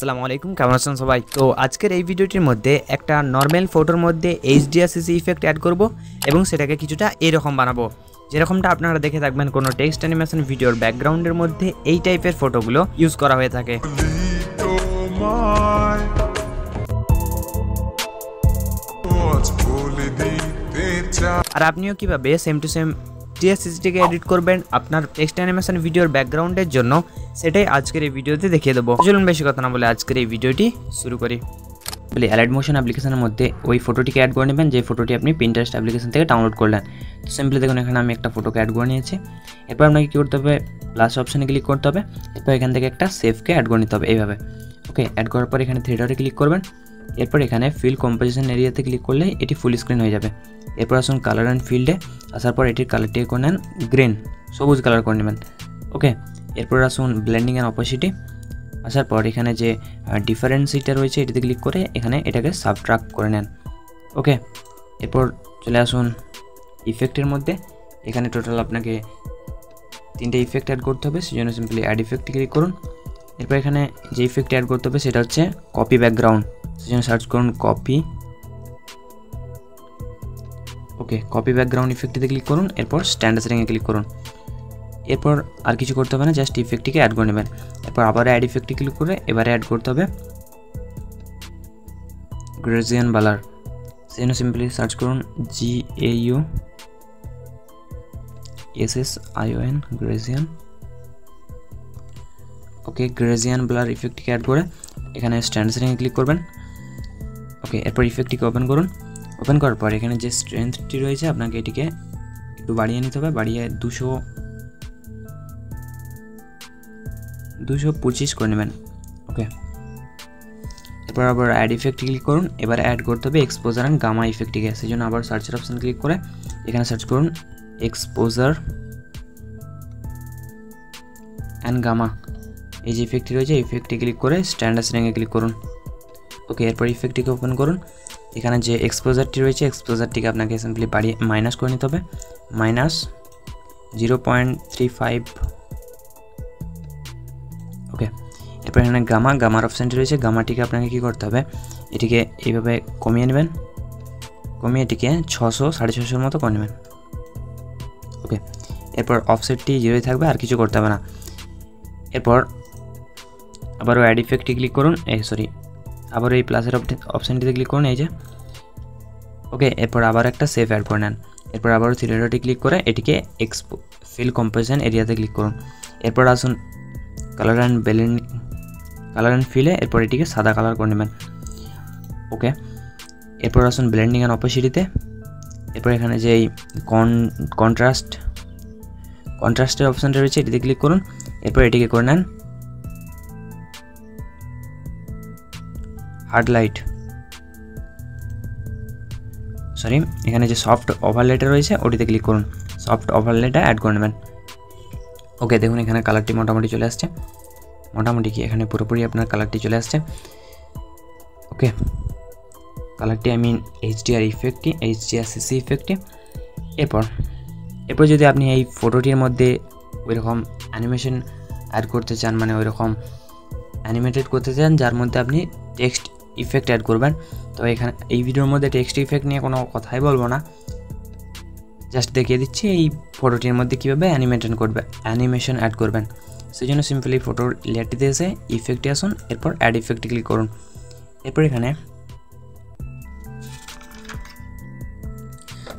আসসালামু আলাইকুম, কেমন আছেন সবাই? তো আজকের এই ভিডিওটির মধ্যে একটা নর্মাল ফটোর মধ্যে HDR CC ইফেক্ট অ্যাড করব এবং সেটাকে কিছুটা এরকম বানাবো, যেরকমটা আপনারা দেখে থাকবেন কোনো টেক্সট অ্যানিমেশন ভিডিওর ব্যাকগ্রাউন্ডের মধ্যে এই টাইপের ফটোগুলো ইউজ করা হয়ে থাকে। আর আপনিও কিভাবে সেম টু সেম HDR CCটিকে এডিট করবেন আপনার টেক্সট অ্যানিমেশন ভিডিওর ব্যাকগ্রাউন্ডের জন্য, সেটাই আজকের এই ভিডিওতে দেখিয়ে দেবো। চলুন বেশি কথা না বলে আজকের এই ভিডিওটি শুরু করি। বলি অ্যালাইট মোশন অ্যাপ্লিকেশনের মধ্যে ওই ফটোটিকে অ্যাড করে নেবেন যে ফটোটি আপনি পিন্টারেস্ট অ্যাপ্লিকেশন থেকে ডাউনলোড করলেন। তো সিম্পলি দেখুন এখানে আমি একটা ফটোকে অ্যাড করে নিয়েছি। এরপর আপনাকে কী করতে হবে, প্লাস অপশানে ক্লিক করতে হবে। এরপর এখান থেকে একটা সেভকে অ্যাড করে নিতে হবে এইভাবে। ওকে, অ্যাড করার পর এখানে থ্রি ক্লিক করবেন। এরপর এখানে ফিল কম্পোজিশন এরিয়াতে ক্লিক করলে এটি ফুল স্ক্রিন হয়ে যাবে। এরপর আসুন কালার অ্যান্ড ফিল্ডে আসার পর এটির কালারটিকে করে নেন গ্রিন, সবুজ কালার করে নেবেন। ওকে, এরপর আসুন ব্লেন্ডিং অ্যান্ড অপোসিটি আসার পর এখানে যে ডিফারেন্সিটা রয়েছে এটিতে ক্লিক করে এখানে এটাকে সাবট্রাক্ট করে নেন। ওকে, এরপর চলে আসুন ইফেক্টের মধ্যে। এখানে টোটাল আপনাকে 3টে ইফেক্ট অ্যাড করতে হবে, সেই জন্য সিম্পলি অ্যাড ইফেক্টে ক্লিক করুন। এরপর এখানে যে ইফেক্ট অ্যাড করতে হবে সেটা হচ্ছে কপি ব্যাকগ্রাউন্ড, সেই জন্য সার্চ করুন কপি। ওকে, কপি ব্যাকগ্রাউন্ড ইফেক্টটিতে ক্লিক করুন। এরপর স্ট্যান্ডার্ড সেটিংয়ে ক্লিক করুন। এরপর আর কিছু করতে হবে না, জাস্ট ইফেক্টটিকে অ্যাড করে নেবেন। এরপর আবার অ্যাড ইফেক্টে ক্লিক করে এবারে অ্যাড করতে হবে গ্রেজিয়ান বালার, সেই জন্য সিম্পলি সার্চ করুন GAUSSION গ্রেজিয়ান। ওকে, গ্রেজিয়ান ব্লার ইফেক্টটিকে অ্যাড করে এখানে স্ট্যান্ডার্ড সেটিংয়ে ক্লিক করবেন। ওকে, এরপর ইফেক্টটিকে ওপেন করুন। ওপেন করার পর এখানে যে স্ট্রেংথটি রয়েছে আপনাকে এটিকে একটু বাড়িয়ে নিতে হবে, বাড়িয়ে 225 করে নেবেন। ওকে, এরপর আবার অ্যাড ইফেক্টে ক্লিক করুন। এবার অ্যাড করতে হবে এক্সপোজার অ্যান্ড গামা ইফেক্টটিকে, সেই জন্য আবার সার্চের অপশান ক্লিক করে এখানে সার্চ করুন এক্সপোজার অ্যান্ড গামা। এই যে ইফেক্টটি রয়েছে ইফেক্টে ক্লিক করে স্ট্যান্ডার্ড সেটিংয়ে ক্লিক করুন। ওকে, এরপর ইফেক্টটিকে ওপেন করুন। এখানে যে এক্সপোজারটি রয়েছে এক্সপোজারটিকে আপনাকে সিম্পলি বাড়িয়ে মাইনাস করে নিতে হবে, -0.35। ওকে, এরপর এখানে গামার অপশানটি রয়েছে, গামাটিকে আপনাকে কী করতে হবে, এটিকে এইভাবে কমিয়ে নেবেন, কমিয়ে এটিকে 600-650 মতো করে নেবেন। ওকে, এরপর অফসেটটি 0 থাকবে, আর কিছু করতে হবে না। এরপর আবারও অ্যাড ইফেক্টে ক্লিক করুন, আবার এই প্লাসের অপশানটিতে ক্লিক করুন এই যে। ওকে, এরপর আবার একটা সেভ অ্যাড করে নেন। এরপর আবারও থ্রি ক্লিক করে এটিকে ফিল কম্পোজিশন এরিয়াতে ক্লিক করুন। এরপর আসুন কালার অ্যান্ড ফিলে, এরপর এটিকে সাদা কালার করে নেবেন। ওকে, এরপর আসুন ব্লেন্ডিং অ্যান্ড অপোসিটিতে। এরপর এখানে যে কন্ট্রাস্টের অপশানটা রয়েছে এটিতে ক্লিক করুন। এরপর এটিকে করে নেন হার্ডলাইট, এখানে যে সফট ওভারলেটা রয়েছে ওটিতে ক্লিক করুন, সফট ওভারলেটা অ্যাড করে নেবেন। ওকে, দেখুন এখানে কালারটি মোটামুটি চলে আসছে, এখানে পুরোপুরি আপনার কালারটি চলে আসছে। ওকে, কালারটি HDR CC ইফেক্টটি। এরপর যদি আপনি এই ফটোটির মধ্যে ওইরকম অ্যানিমেশন অ্যাড করতে চান, মানে ওইরকম অ্যানিমেটেড করতে চান যার মধ্যে আপনি টেক্সট ইফেক্ট অ্যাড করবেন, তো এখানে এই ভিডিওর মধ্যে টেক্সট ইফেক্ট নিয়ে কোনো কথাই বলবো না, জাস্ট দেখিয়ে দিচ্ছি এই ফটোটির মধ্যে কীভাবে অ্যানিমেশন অ্যাড করবেন। সেই জন্য সিম্পলি ফটোর লেয়ারটিতে এসে ইফেক্টে আসুন, এরপর অ্যাড ইফেক্টে ক্লিক করুন। এরপর এখানে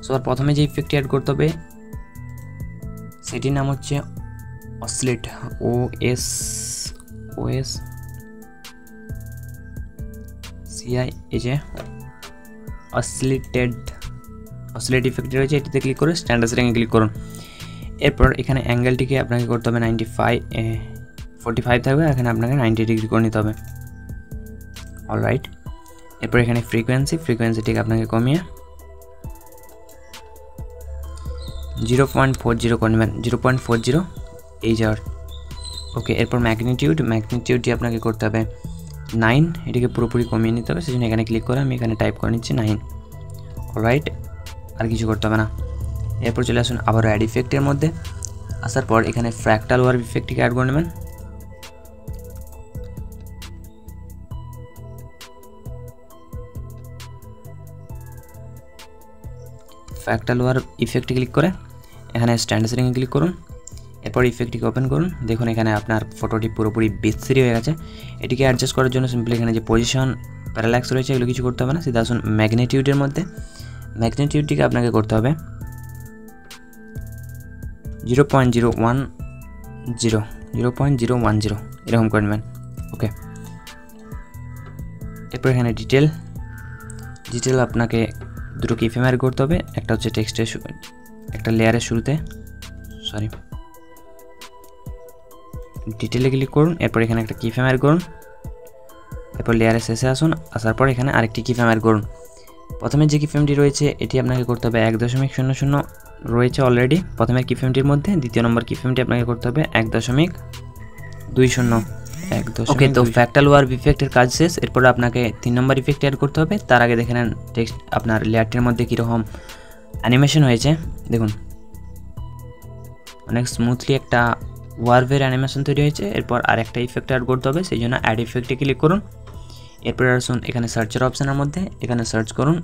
সবার প্রথমে যে ইফেক্টটি অ্যাড করতে হবে সেটির নাম হচ্ছে অসলেট, অসলেট ইফেক্ট রয়েছে এটিতে ক্লিক করে স্ট্যান্ডার্ড সেটিংয়ে ক্লিক করুন। এরপর এখানে অ্যাঙ্গেলটিকে আপনাকে করতে হবে 45 থাকবে, এখানে আপনাকে 90 ডিগ্রি করে নিতে হবে। অলরাইট, এরপর এখানে ফ্রিকোয়েন্সিটিকে আপনাকে কমিয়ে 0.40 করে নেবেন, 0.40 HDR। ওকে, এরপর ম্যাগনিটিউডটি আপনাকে করতে হবে 9, এটিকে পুরোপুরি কমিয়ে নিতে হবে, সেই জন্য এখানে ক্লিক করে আমি এখানে টাইপ করে নিচ্ছি 9। অলরাইট, আর কিছু করতে হবে না। এরপর চলে আসুন আবার অ্যাড ইফেক্টের মধ্যে আসার পর এখানে ফ্র্যাক্টাল ওয়ার্ভ ইফেক্টটিকে অ্যাড করে নেবেন। ফ্র্যাক্টাল ওয়ার ইফেক্টে ক্লিক করে এখানে স্ট্যান্ড সেটিংয়ে ক্লিক করুন। এরপর ইফেক্টটিকে ওপেন করুন। দেখুন এখানে আপনার ফটোটি পুরোপুরি বিস্তৃত হয়ে গেছে। এটিকে অ্যাডজাস্ট করার জন্য সিম্পলি এখানে যে পজিশন প্যারাল্যাক্স রয়েছে এগুলো কিছু করতে হবে না, সিধা আসুন ম্যাগনিটিউডের মধ্যে। ম্যাগনিটিউডটিকে আপনাকে করতে হবে 0.010 এরকম করে নেবেন। ওকে, এরপর এখানে ডিটেল আপনাকে দুটো কি ফ্রেম অ্যাড করতে হবে। একটা হচ্ছে টেক্সটের একটা লেয়ারের শুরুতে, ডিটেলে ক্লিক করুন। এরপর এখানে একটা কি ফ্রেম অ্যাড করুন। এরপর লেয়ারের শেষে আসুন, আসার পর এখানে আরেকটি কি ফ্রেম অ্যাড করুন। প্রথমে যে কি ফ্রেমটি রয়েছে এটি আপনাকে করতে হবে 1.00 রয়েছে অলরেডি প্রথমের কি ফ্রেমটির মধ্যে। দ্বিতীয় নম্বর কি ফ্রেমটি আপনাকে করতে হবে 1.20 ওকে, তো ফ্র্যাক্টাল ওয়ার ইফেক্টের কাজ শেষ। এরপর আপনাকে 3 নম্বর ইফেক্ট অ্যাড করতে হবে। তার আগে দেখে নেন টেক্সট আপনার লেয়ারটির মধ্যে কীরকম অ্যানিমেশন হয়েছে। দেখুন অনেক স্মুথলি একটা ওয়ার্ভের অ্যানিমেশন তৈরি হয়েছে। এরপর আরেকটা ইফেক্ট অ্যাড করতে হবে, সেই জন্য অ্যাড ইফেক্টে ক্লিক করুন। এরপর আসুন এখানে সার্চের অপশানের মধ্যে এখানে সার্চ করুন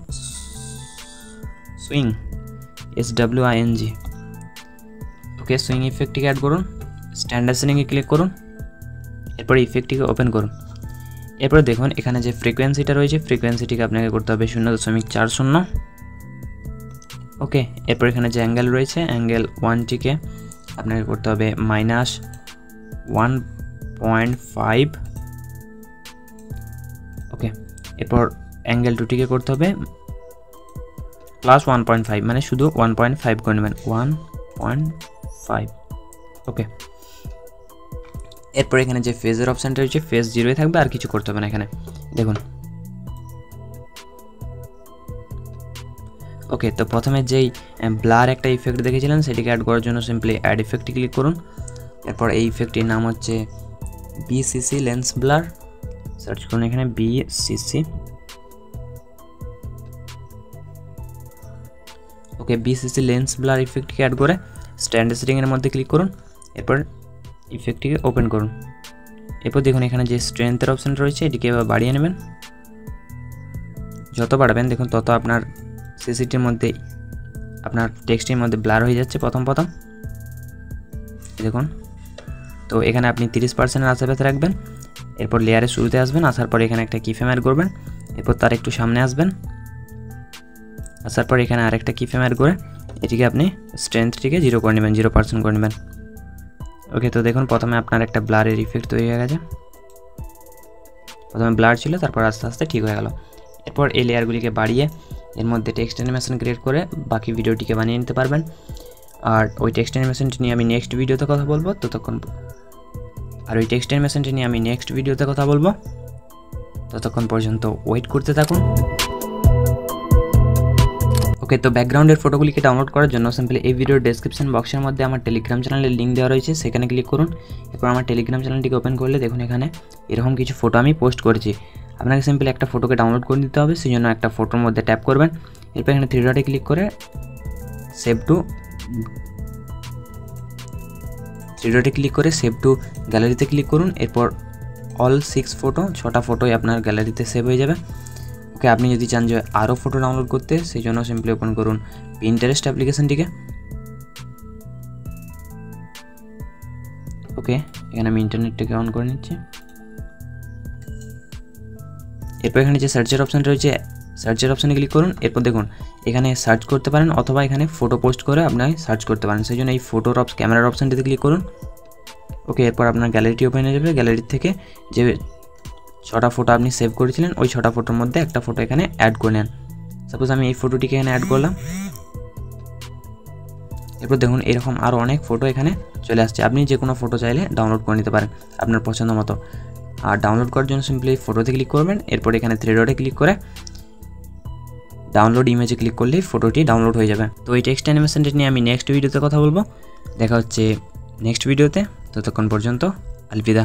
সুইং, SWING। ওকে, সুইং ইফেক্টটিকে অ্যাড করুন। স্ট্যান্ডার্ড সেটিংয়ে ক্লিক করুন। এরপর ইফেক্টটিকে ওপেন করুন। এরপর দেখুন এখানে যে ফ্রিকোয়েন্সিটা রয়েছে ফ্রিকোয়েন্সিটিকে আপনাকে করতে হবে 0.40। ওকে, এরপর এখানে যে অ্যাঙ্গেল রয়েছে অ্যাঙ্গেল 1টিকে আপনাকে করতে হবে -1.5। ওকে, এরপর অ্যাঙ্গেল 2টিকে করতে হবে +1.5, মানে শুধু 1.5 করে নেবেন 1.5। ওকে, এরপর এখানে যে ফেজের অপশানটা রয়েছে ফেজ 0 থাকবে, আর কিছু করতে হবে না এখানে। দেখুন ওকে, তো প্রথমে যেই ব্লার একটা ইফেক্ট দেখেছিলেন সেটিকে অ্যাড করার জন্য সিম্পলি অ্যাড ইফেক্টে ক্লিক করুন। এরপর এই ইফেক্টটির নাম হচ্ছে BCC লেন্স ব্লার। সার্চ করুন এখানে BCC। ওকে, BCC লেন্স ব্লার ইফেক্টটিকে অ্যাড করে স্ট্যান্ডার্ড সেটিংয়ের মধ্যে ক্লিক করুন। এরপর ইফেক্টটিকে ওপেন করুন। এরপর দেখুন এখানে যে স্ট্রেংথের অপশান রয়েছে এটিকে এবার বাড়িয়ে নেবেন। যত বাড়াবেন দেখুন তত আপনার সিসিটির মধ্যে আপনার টেক্সটের মধ্যে ব্লার হয়ে যাচ্ছে প্রথম দেখুন। তো এখানে আপনি 30%-এর আশেপাশে রাখবেন। এরপর লেয়ারের শুরুতে আসবেন, আসার পর এখানে একটা কি ফ্রেম অ্যাড করবেন। এরপর তার একটু সামনে আসবেন, আসার পর এখানে আরেকটা কি ফ্রেম অ্যাড করে এটিকে আপনি স্ট্রেংথটিকে 0 করে নেবেন, 0% করে নেবেন। ওকে, তো দেখুন প্রথমে আপনার একটা ব্লারের ইফেক্ট তৈরি হয়ে গেছে। প্রথমে ব্লার ছিল, তারপর আস্তে আস্তে ঠিক হয়ে গেল। এরপর এই লেয়ারগুলিকে বাড়িয়ে এর মধ্যে টেক্সট অ্যানিমেশন ক্রিয়েট করে বাকি ভিডিওটিকে বানিয়ে নিতে পারবেন। আর ওই টেক্সট অ্যানিমেশনটি নিয়ে আমি নেক্সট ভিডিওতে কথা বলবো। ততক্ষণ পর্যন্ত ওয়েট করতে থাকুন। ওকে, তো ব্যাকগ্রাউন্ডের ফটোগুলিকে ডাউনলোড করার জন্য সিম্পলি এই ভিডিওর ডেসক্রিপশন বক্সের মধ্যে আমার টেলিগ্রাম চ্যানেলের লিঙ্ক দেওয়া রয়েছে, সেখানে ক্লিক করুন। এরপর আমার টেলিগ্রাম চ্যানেলটিকে ওপেন করলে দেখুন এখানে এরকম কিছু ফটো আমি পোস্ট করেছি। আপনাকে সিম্পলি একটা ফটোকে ডাউনলোড করে দিতে হবে, সেই জন্য একটা ফটোর মধ্যে ট্যাপ করবেন। এরপর এখানে 3 ডটে ক্লিক করে সেভ টু গ্যালারিতে ক্লিক করুন। এরপর অল 6টা ফটোই আপনার গ্যালারিতে সেভ হয়ে যাবে। ওকে, আপনি যদি চান যে আরও ফটো ডাউনলোড করতে সেই জন্য সিম্পলি ওপেন করুন পিন্টারেস্ট অ্যাপ্লিকেশনটিকে। ওকে, এখানে আমি ইন্টারনেটটাকে অন করে নিচ্ছি। এরপর এখানে যে সার্চের অপশান রয়েছে সার্চের অপশানে ক্লিক করুন। এরপর দেখুন এখানে সার্চ করতে পারেন অথবা এখানে ফটো পোস্ট করে আপনাকে সার্চ করতে পারেন, সেই জন্য এই ক্যামেরার অপশানটিতে ক্লিক করুন। ওকে, এরপর আপনার গ্যালারিটি ওপেন হয়ে যাবে। গ্যালারি থেকে যে 6টা ফটো আপনি সেভ করেছিলেন ওই 6টা ফটোর মধ্যে একটা ফটো এখানে অ্যাড করে নেন। সাপোজ আমি এই ফটোটিকে এখানে অ্যাড করলাম। এরপর দেখুন এরকম আরও অনেক ফটো এখানে চলে আসছে। আপনি যে কোনো ফটো চাইলে ডাউনলোড করে নিতে পারেন আপনার পছন্দ মতো। আর ডাউনলোড করার জন্য সিম্পলি ফটোতে ক্লিক করবেন। এরপর এখানে 3 ডটে ক্লিক করে ডাউনলোড ইমেজে ক্লিক করলেই ফটোটি ডাউনলোড হয়ে যাবে। তো এই টেক্সট অ্যানিমেশনটি নিয়ে আমি নেক্সট ভিডিওতে কথা বলবো। দেখা হচ্ছে নেক্সট ভিডিওতে। ততক্ষণ পর্যন্ত আলবিদা।